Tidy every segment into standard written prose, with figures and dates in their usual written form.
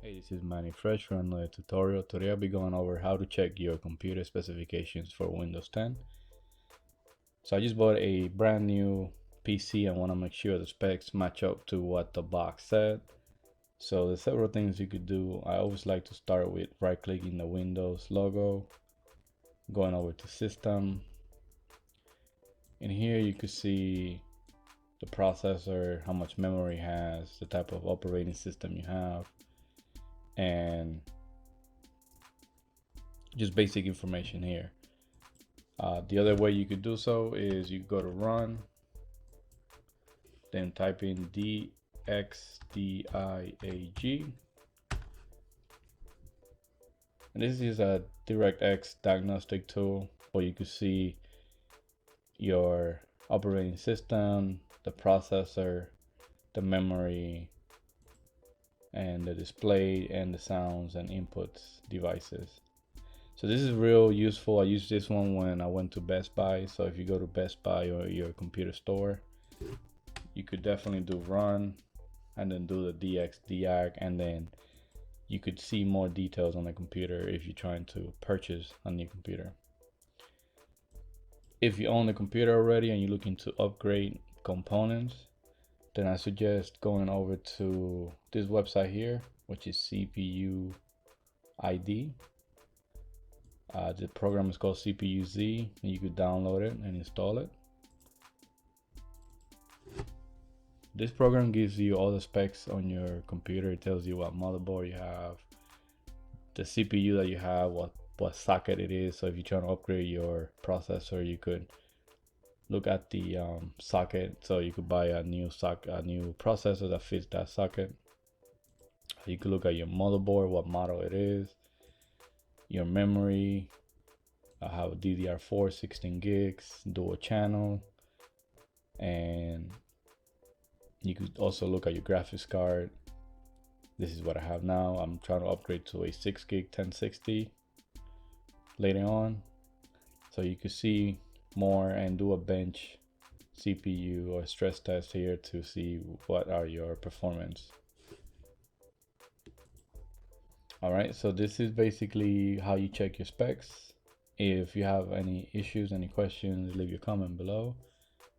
Hey, this is Manny Fresh from another tutorial. Today I'll be going over how to check your computer specifications for Windows 10. So I just bought a brand new PC. I want to make sure the specs match up to what the box said. So there's several things you could do. I always like to start with right-clicking the Windows logo, going over to System. In here you could see the processor, how much memory it has, the type of operating system you have, and just basic information here. The other way you could do so is you go to run, then type in dxdiag, and this is a DirectX diagnostic tool where you could see your operating system, the processor, the memory, and the display, and the sounds and inputs devices. So this is real useful. I used this one when I went to Best Buy. So if you go to Best Buy or your computer store, you could definitely do run and then do the dxdiag, and then you could see more details on the computer if you're trying to purchase a new computer. If you own the computer already and you're looking to upgrade components, then I suggest going over to this website here, which is CPUZ. The program is called CPUZ, and you could download it and install it. This program gives you all the specs on your computer. It tells you what motherboard you have, the CPU that you have, what socket it is. So if you're trying to upgrade your processor, you could look at the socket. So you could buy a new processor that fits that socket. You could look at your motherboard, what model it is, your memory. I have a DDR4 16 gigs dual channel, and you could also look at your graphics card. This is what I have now. I'm trying to upgrade to a 6 gig 1060 later on, so you could see more and do a bench CPU or stress test here to see what are your performance. Alright, so this is basically how you check your specs. If you have any issues, any questions, leave your comment below.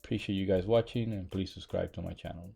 Appreciate you guys watching, and please subscribe to my channel.